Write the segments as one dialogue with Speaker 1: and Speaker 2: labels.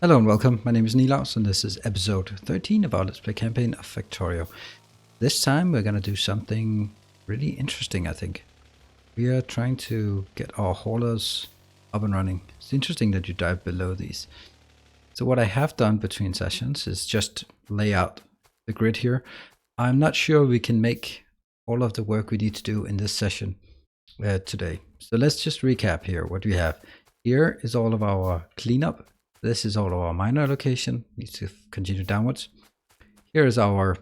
Speaker 1: Hello and welcome, my name is Nilaus and this is episode 13 of our Let's Play campaign of Factorio. This time we're going to do something really interesting, I think. We are trying to get our haulers up and running. It's interesting that you dive below these. So what I have done between sessions is just lay out the grid here. I'm not sure we can make all of the work we need to do in this session today. So let's just recap here what we have. Here is all of our cleanup. This is all of our minor location, needs to continue downwards. Here is our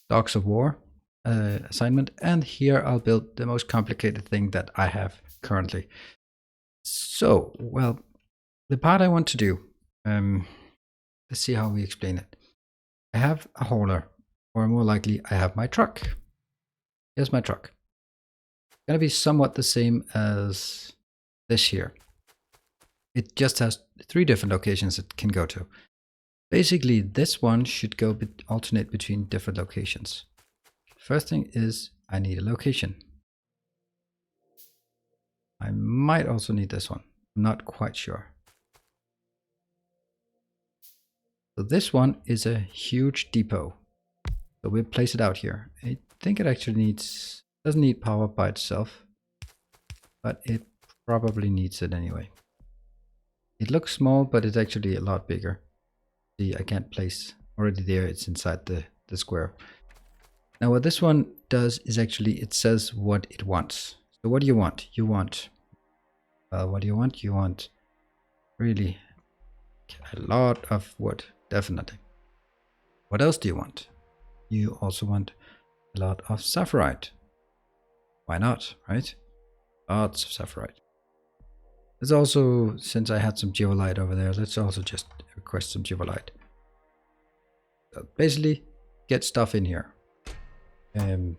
Speaker 1: Dogs of War assignment, and here I'll build the most complicated thing that I have currently. So, well, the part I want to do, let's see how we explain it. I have a hauler, or more likely I have my truck. Here's my truck. It's going to be somewhat the same as this here. It just has 3 different locations it can go to. Basically, this one should go alternate between different locations. First thing is I need a location. I might also need this one. I'm not quite sure. So this one is a huge depot. So we'll place it out here. I think it actually doesn't need power by itself, but it probably needs it anyway. It looks small, but it's actually a lot bigger. See, I can't place already there. It's inside the square. Now what this one does is actually it says what it wants. So what do you want? You want, what do you want? You want really a lot of wood, definitely. What else do you want? You also want a lot of sapphirite. Why not, right? Lots of sapphirite. Let's also, since I had some geolite over there, let's also just request some geolite. So basically, get stuff in here. Right,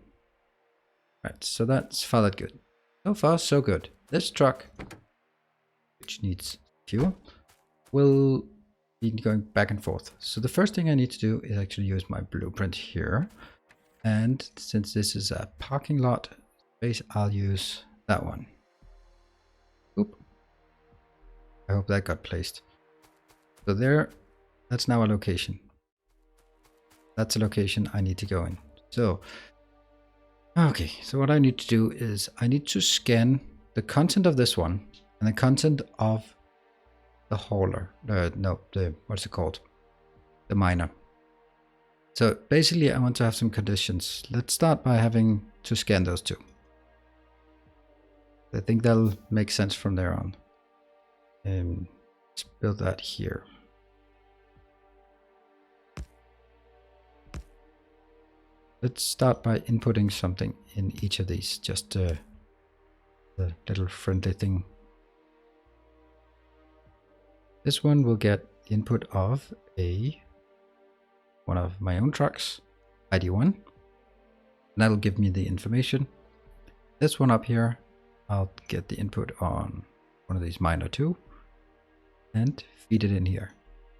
Speaker 1: so that's far that good. So far, so good. This truck, which needs fuel, will be going back and forth. So the first thing I need to do is actually use my blueprint here. And since this is a parking lot space, I'll use that one. Oop. I hope that got placed. So there, that's now a location. That's a location I need to go in. So, okay, so what I need to do is I need to scan the content of this one and the content of the hauler. What's it called? The miner. So basically I want to have some conditions. Let's start by having to scan those two. I think that'll make sense from there on. Let's build that here. Let's start by inputting something in each of these, just the little friendly thing. This one will get the input of one of my own trucks, ID1. And that'll give me the information. This one up here, I'll get the input on one of these minor 2 and feed it in here.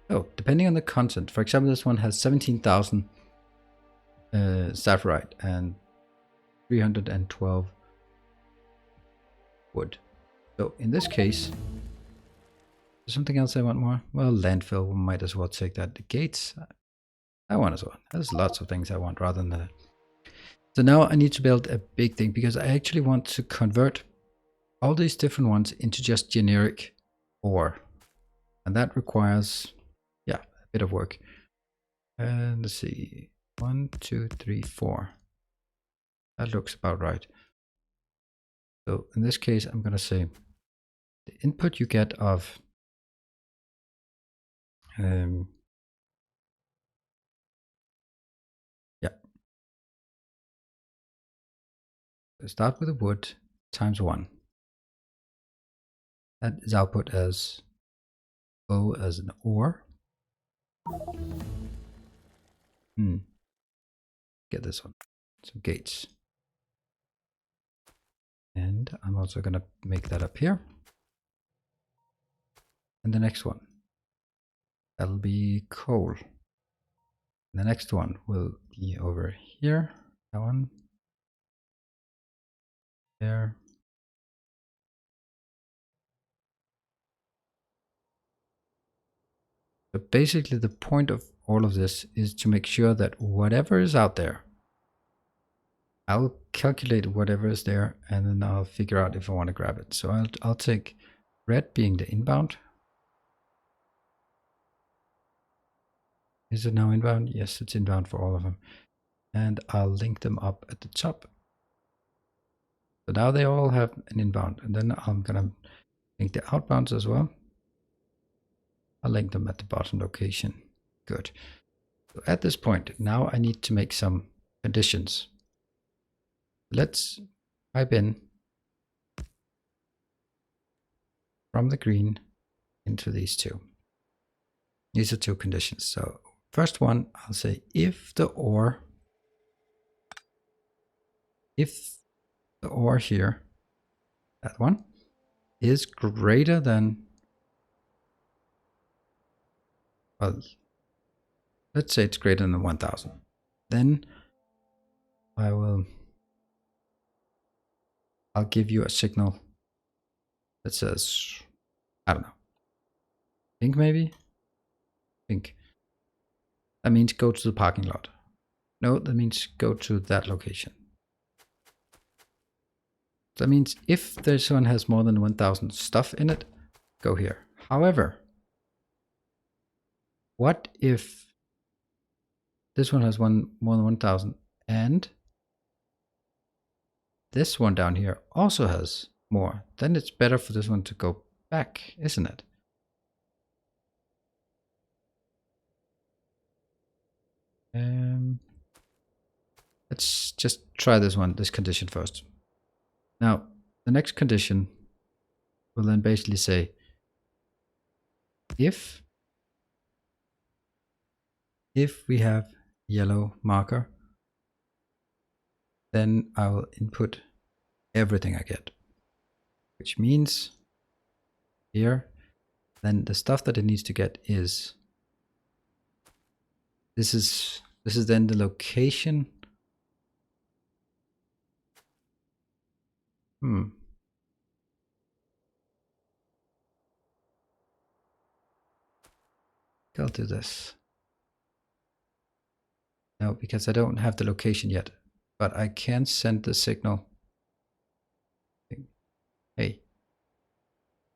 Speaker 1: So depending on the content, for example, this one has 17,000 sapphirite and 312 wood. So in this case, something else I want more? Well, landfill, we might as well take that. The gates, I want as well. There's lots of things I want rather than that. So now I need to build a big thing because I actually want to convert all these different ones into just generic ore. And that requires, yeah, a bit of work. And let's see, 1, 2, 3, 4. That looks about right. So in this case, I'm going to say the input you get of yeah. So start with the wood times 1. That is output as O as an ore. Get this one. Some gates. And I'm also going to make that up here. And the next one, that'll be coal. And the next one will be over here. That one. There. So basically the point of all of this is to make sure that whatever is out there, I'll calculate whatever is there and then I'll figure out if I want to grab it. So I'll take red being the inbound. Is it now inbound? Yes, it's inbound for all of them. And I'll link them up at the top. So now they all have an inbound, and then I'm gonna link the outbounds as well. I'll link them at the bottom location. Good. So at this point, now I need to make some conditions. Let's pipe in from the green into these two. These are two conditions. So first one, I'll say if the ore here, that one, is greater than, well, let's say it's greater than 1000, then I'll give you a signal that says, I don't know, pink maybe? Pink. That means go to the parking lot. No, that means go to that location. That means if this one has more than 1000 stuff in it, go here. However, what if this one has more than 1000 and this one down here also has more? Then it's better for this one to go back, isn't it? Let's just try this condition first. Now, the next condition will then basically say, if we have yellow marker, then I will input everything I get, which means here, then the stuff that it needs to get is, this is then the location. I'll do this. No, because I don't have the location yet, but I can send the signal. Hey,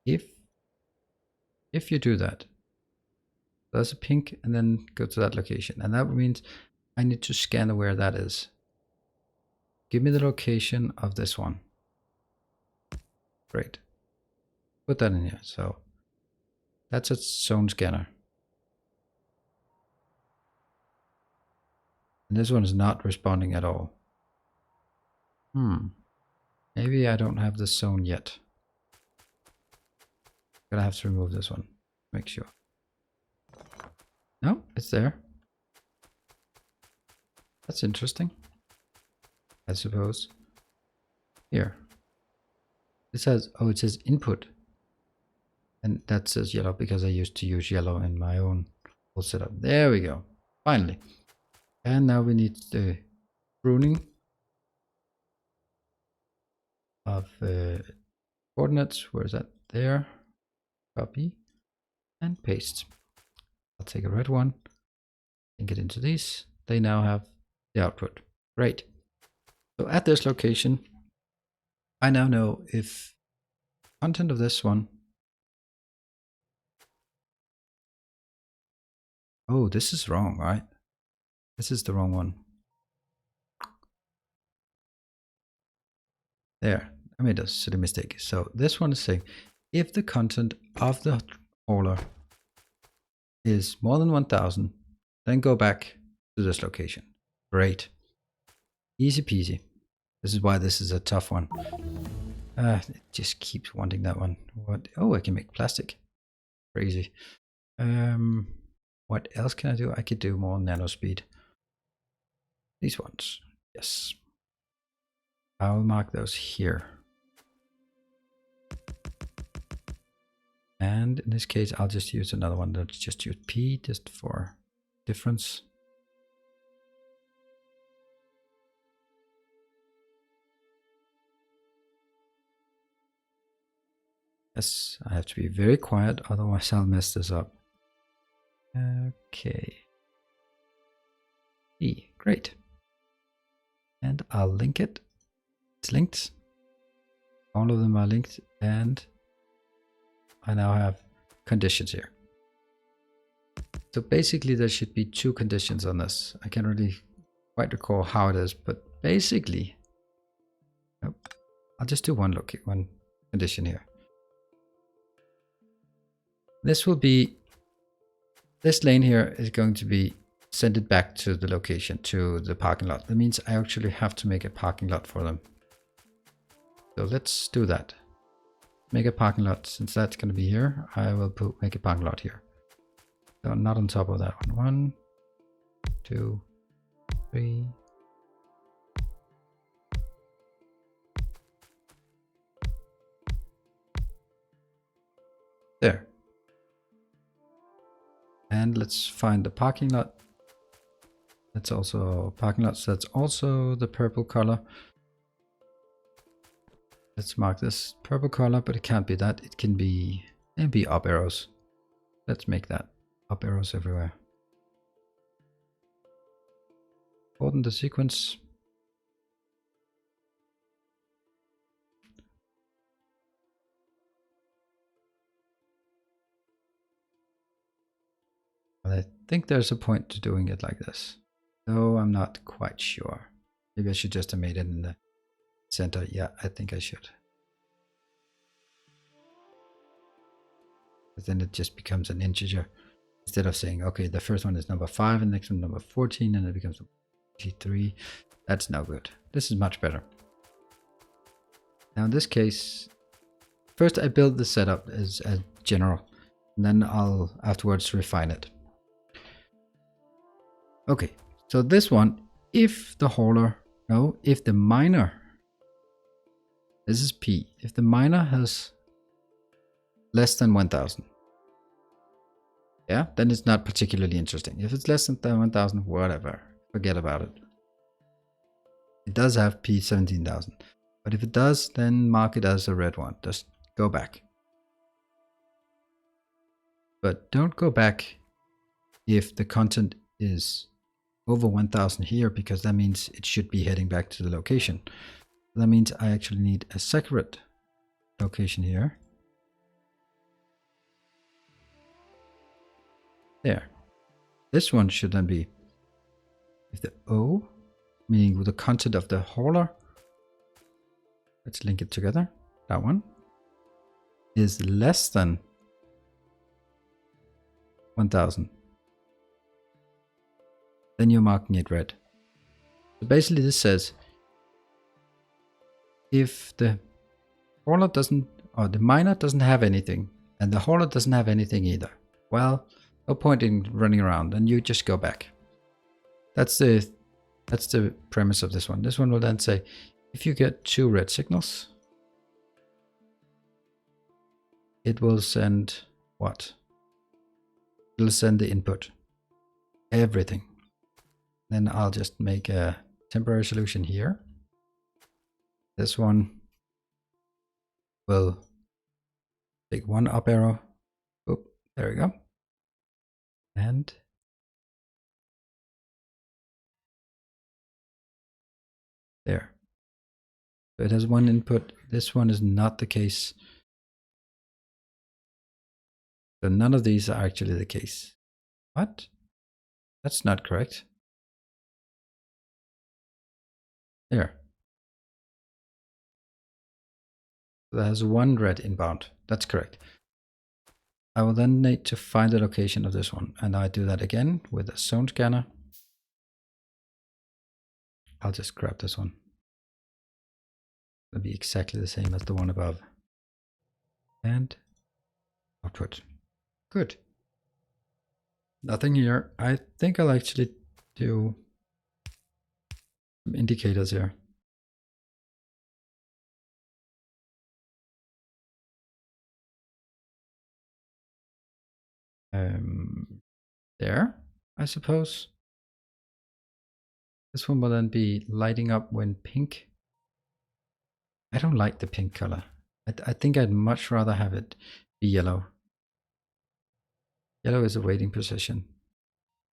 Speaker 1: if you do that, there's a pink and then go to that location. And that means I need to scan where that is. Give me the location of this one. Great. Put that in here. So that's a zone scanner. And this one is not responding at all. Maybe I don't have the zone yet. Gonna have to remove this one. Make sure. No, it's there. That's interesting, I suppose. Here. It says, oh, it says input. And that says yellow because I used to use yellow in my own whole setup. There we go. Finally. And now we need the pruning of coordinates. Where is that? There. Copy and paste. I'll take a red one and get into these. They now have the output. Great. So at this location, I now know if content of this one. Oh, this is wrong, right? This is the wrong one. There, I made a silly mistake. So this one is saying, if the content of the hauler is more than 1000, then go back to this location. Great. Easy peasy. This is why this is a tough one. It just keeps wanting that one. What? Oh, I can make plastic. Crazy. What else can I do? I could do more nano speed. These ones. Yes. I'll mark those here. And in this case, I'll just use another one. Let's just use P just for difference. Yes, I have to be very quiet, otherwise I'll mess this up. Okay. Great. And I'll link it. It's linked. All of them are linked, and I now have conditions here. So basically there should be two conditions on this. I can't really quite recall how it is, but basically, I'll just do one condition here. This lane here is going to be send it back to the location, to the parking lot. That means I actually have to make a parking lot for them. So let's do that. Make a parking lot. Since that's going to be here, I will make a parking lot here. So not on top of that one. 1, 2, 3. There. And let's find the parking lot. That's also parking lot. So that's also the purple color. Let's mark this purple color, but it can't be that. It can be up arrows. Let's make that up arrows everywhere. Shorten the sequence. I think there's a point to doing it like this, though I'm not quite sure. Maybe I should just have made it in the center. Yeah, I think I should. But then it just becomes an integer. Instead of saying, okay, the first one is number 5 and the next one number 14, and it becomes 23. That's no good. This is much better. Now in this case, first I build the setup as general, and then I'll afterwards refine it. Okay, so this one, if the miner, this is P, if the miner has less than 1000, yeah, then it's not particularly interesting. If it's less than 1000, whatever, forget about it. It does have P 17,000, but if it does, then mark it as a red one. Just go back. But don't go back if the content is over 1000 here, because that means it should be heading back to the location. That means I actually need a separate location here. There. This one should then be if the O, meaning with the content of the hauler, let's link it together, that one, is less than 1000. Then you're marking it red. So basically this says if the hauler doesn't, or the miner doesn't have anything, and the hauler doesn't have anything either, well, no point in running around, and you just go back. That's the premise of this one. This one will then say, if you get 2 red signals, it will send what? It will send the input, everything. Then I'll just make a temporary solution here. This one will take 1 up arrow. Oh, there we go. And there. So it has 1 input. This one is not the case. So none of these are actually the case. What? That's not correct. There. So that has 1 red inbound. That's correct. I will then need to find the location of this one, and I do that again with a zone scanner. I'll just grab this one. It'll be exactly the same as the one above. And output. Good. Nothing here. I think I'll actually do some indicators here. There, I suppose. This one will then be lighting up when pink. I don't like the pink color. I think I'd much rather have it be yellow. Yellow is a waiting position.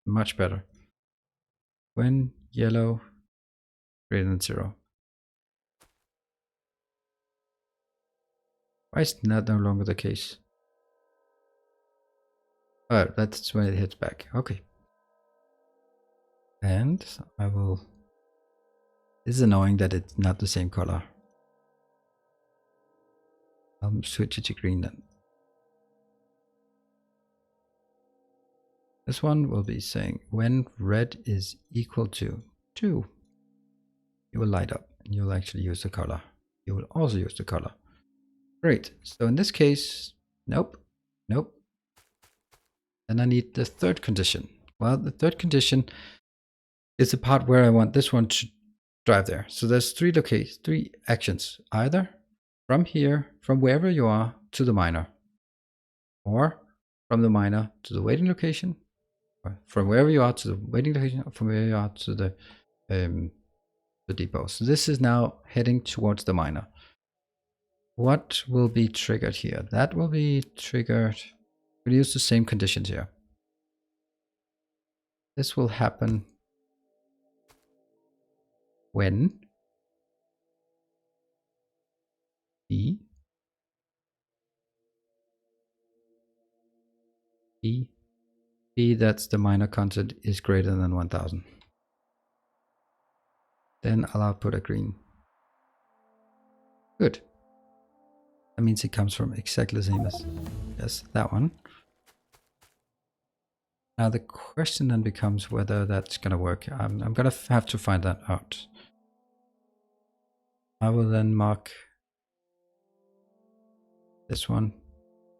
Speaker 1: Much better. When yellow greater than 0. Why is that no longer the case? Oh, that's when it hits back. Okay. And I will... This is annoying that it's not the same color. I'll switch it to green then. This one will be saying when red is equal to 2, you will light up and you will actually use the color. You will also use the color. Great. So in this case, nope, nope. Then I need the third condition. Well, the third condition is the part where I want this one to drive there. So there's three actions, either from here, from wherever you are to the miner, or from the miner to the waiting location, or from wherever you are to the waiting location, or from where you are to the depot. So this is now heading towards the miner. What will be triggered here? That will be triggered. We'll use the same conditions here. This will happen when P that's the miner content is greater than 1000. Then I'll output a green. Good. That means it comes from exactly the same as yes, that one. Now the question then becomes whether that's gonna work. I'm gonna have to find that out. I will then mark this one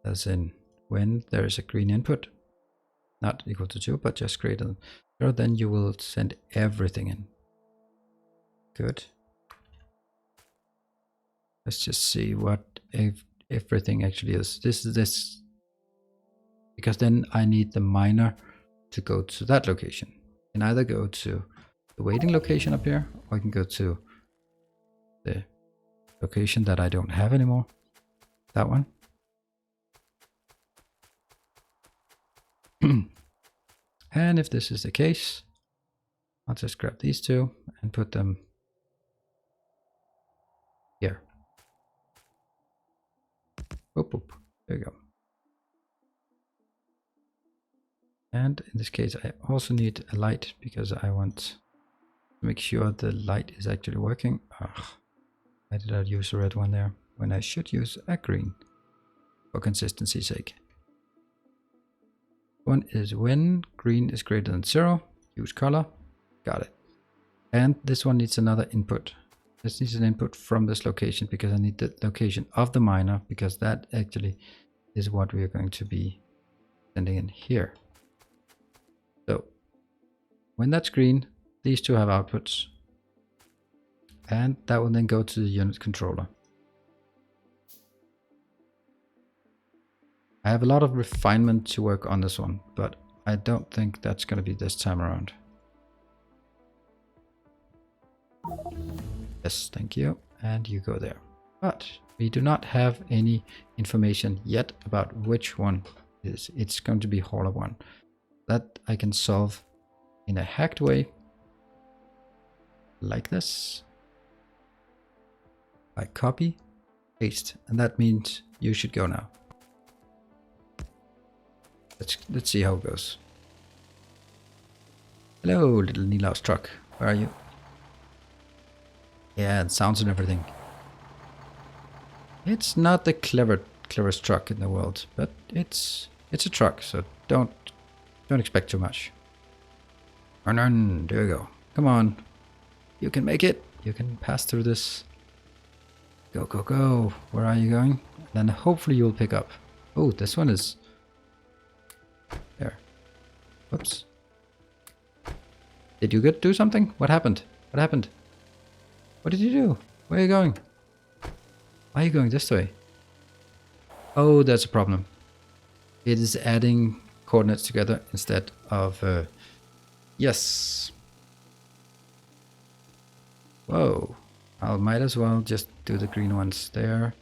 Speaker 1: as in when there is a green input, not equal to 2, but just greater than 0, then you will send everything in. Good. Let's just see what everything actually is. This is this, because then I need the miner to go to that location. You can either go to the waiting location up here, or I can go to the location that I don't have anymore. That one. And if this is the case, I'll just grab these two and put them here. Boop, boop. There you go. And in this case, I also need a light because I want to make sure the light is actually working. Ugh, why did I use a red one there when I should use a green for consistency's sake? One is when green is greater than 0, use color. Got it. And this one needs another input. This needs an input from this location because I need the location of the miner, because that actually is what we are going to be sending in here. So when that's green, these two have outputs, and that will then go to the unit controller. I have a lot of refinement to work on this one, but I don't think that's going to be this time around. Yes, thank you. And you go there. But we do not have any information yet about which one it is. It's going to be hauler 1. That I can solve in a hacked way, like this. I copy, paste, and that means you should go now. Let's see how it goes. Hello, little Haulage Truck. Where are you? Yeah, and sounds and everything. It's not the cleverest truck in the world, but it's a truck, so don't expect too much. Run, there we go. Come on, you can make it. You can pass through this. Go, go, go. Where are you going? Then hopefully you'll pick up. Oh, this one is there. Whoops. Did you do something? What happened? What happened? What did you do? Where are you going? Why are you going this way? Oh, that's a problem. It is adding coordinates together instead of... yes. Whoa. I might as well just do the green ones there.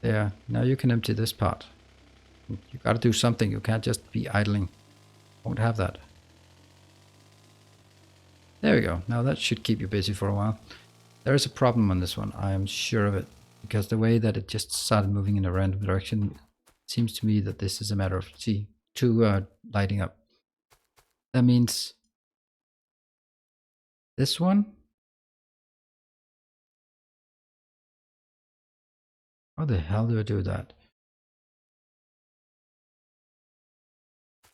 Speaker 1: There. Now you can empty this part. You got to do something. You can't just be idling. Won't have that. There we go. Now that should keep you busy for a while. There is a problem on this one. I am sure of it. Because the way that it just started moving in a random direction, it seems to me that this is a matter of, see, two lighting up. That means this one. How the hell do I do that?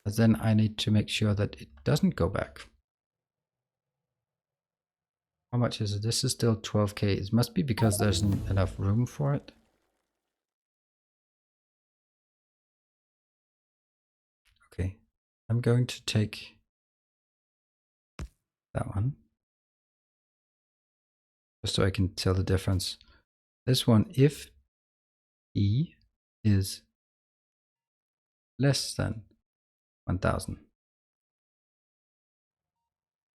Speaker 1: But then I need to make sure that it doesn't go back. How much is it? This is still 12k. It must be because there's enough room for it. Okay, I'm going to take that one. Just so I can tell the difference. This one, if E is less than 1000,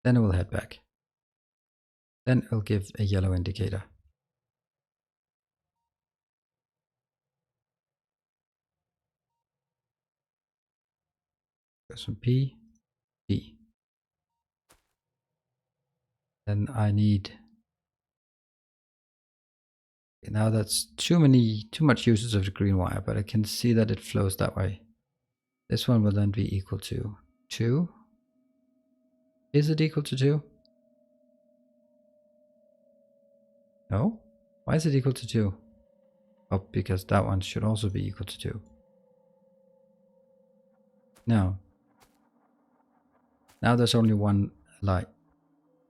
Speaker 1: then it will head back. Then it'll give a yellow indicator. Goes from P, P. Then I need, now that's too much uses of the green wire, but I can see that it flows that way. This one will then be equal to 2. Is it equal to 2? No? Why is it equal to 2? Oh, because that one should also be equal to 2. Now there's only one light.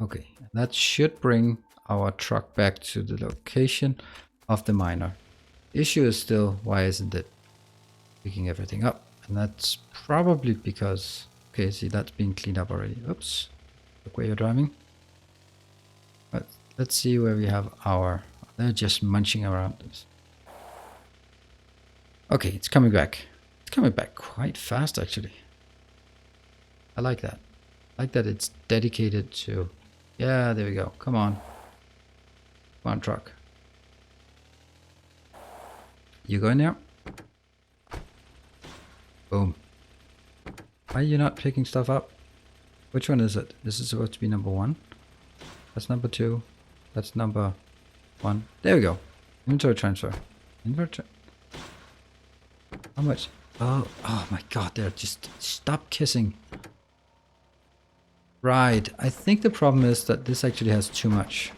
Speaker 1: Okay, that should bring our truck back to the location of the miner. Issue is still, why isn't it picking everything up? And that's probably because, okay, see, that's been cleaned up already. Oops, look where you're driving. But let's see where we have our, they're just munching around this. Okay, it's coming back. It's coming back quite fast, actually. I like that. I like that it's dedicated to, yeah, there we go. Come on. Come on, truck. You go in there. Boom. Why are you not picking stuff up? Which one is it? This is supposed to be number 1. That's number 2. That's number 1. There we go. Inventory transfer. Inventory. How much? Oh my god, they're just, stop kissing. Right. I think the problem is that this actually has too much.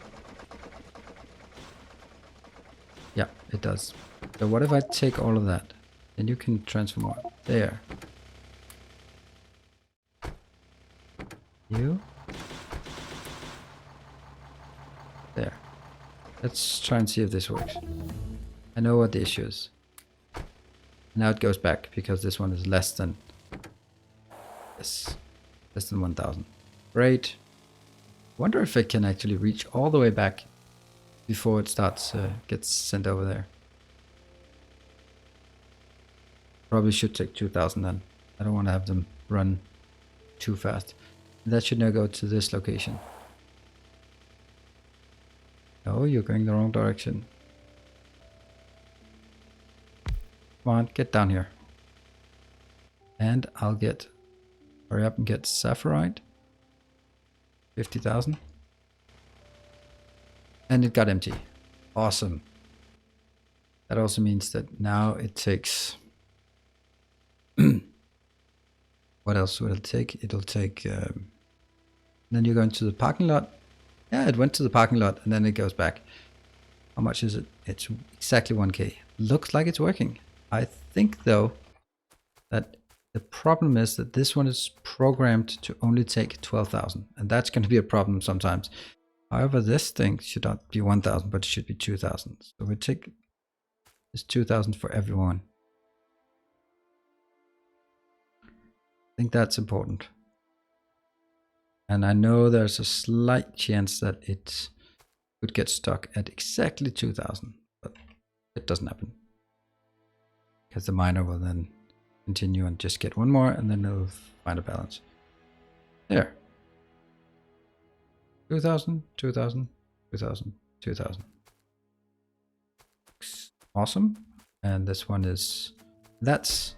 Speaker 1: Yeah, it does. So what if I take all of that? Then you can transfer more. There. You. There. Let's try and see if this works. I know what the issue is. Now it goes back because this one is less than this. Less than 1000. Great. Wonder if it can actually reach all the way back before it starts gets sent over there. Probably should take 2000 then. I don't want to have them run too fast. That should now go to this location. No, you're going the wrong direction. Come on, get down here. And I'll get, hurry up and get Saphirite. 50,000. And it got empty. Awesome. That also means that now it takes, what else will it take? It'll take, then you're going to the parking lot. Yeah, it went to the parking lot and then it goes back. How much is it? It's exactly 1k. Looks like it's working. I think though that the problem is that this one is programmed to only take 12,000, and that's going to be a problem sometimes. However, this thing should not be 1,000, but it should be 2,000. So we take this 2,000 for everyone. I think that's important. And I know there's a slight chance that it could get stuck at exactly 2,000, but it doesn't happen. Because the miner will then continue and just get one more, and then it'll find a balance. There. 2,000, 2,000, 2,000, 2,000. Awesome. And this one is, that's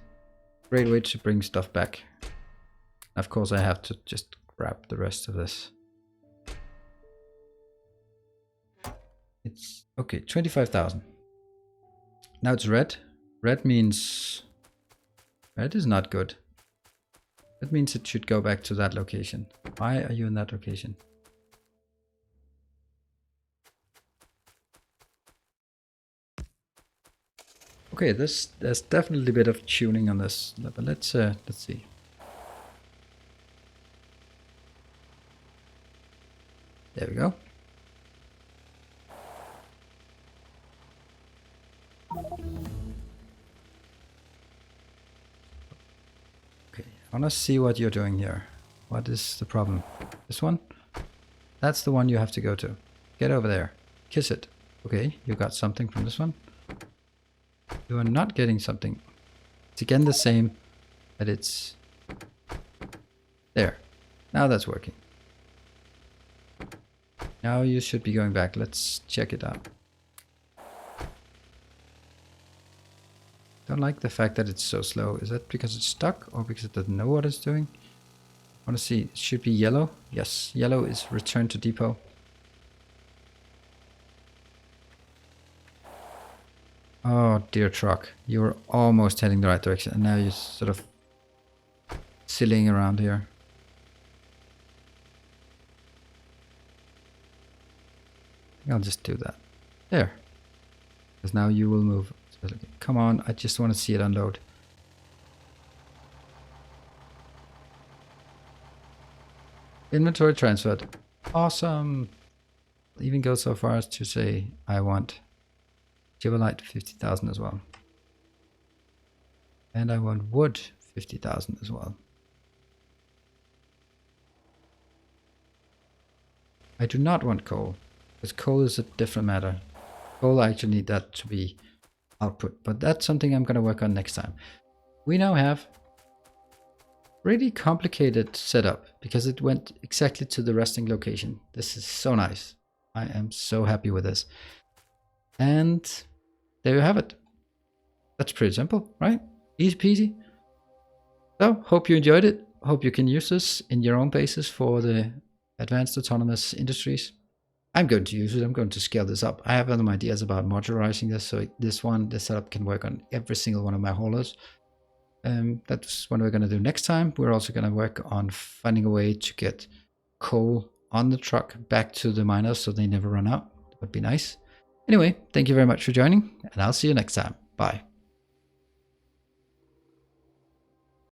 Speaker 1: great way to bring stuff back. Of course, I have to just grab the rest of this. It's okay, 25,000. Now it's red. Red means red is not good. That means it should go back to that location. Why are you in that location? Okay, there's definitely a bit of tuning on this, but let's see. There we go. Okay, I want to see what you're doing here. What is the problem? This one? That's the one you have to go to. Get over there. Kiss it. Okay, you got something from this one. You are not getting something. It's again the same, but it's there. Now that's working. Now you should be going back. Let's check it out. Don't like the fact that it's so slow. Is that because it's stuck or because it doesn't know what it's doing? I want to see. It should be yellow. Yes, yellow is return to depot. Oh dear truck, you were almost heading the right direction and now you're sort of sillying around here. I'll just do that. There. Because now you will move. Come on, I just want to see it unload. Inventory transferred. Awesome. I'll even go so far as to say I want Jibolite 50,000 as well. And I want wood 50,000 as well. I do not want coal, because coal is a different matter. Coal, I actually need that to be output, but that's something I'm going to work on next time. We now have really complicated setup because it went exactly to the resting location. This is so nice. I am so happy with this. And there you have it. That's pretty simple, right? Easy peasy. So, hope you enjoyed it. Hope you can use this in your own basis for the advanced autonomous industries. I'm going to use it. I'm going to scale this up. I have other ideas about modularizing this, so this setup can work on every single one of my haulers. That's what we're going to do next time. We're also going to work on finding a way to get coal on the truck back to the miners so they never run out. That would be nice. Anyway, thank you very much for joining, and I'll see you next time. Bye.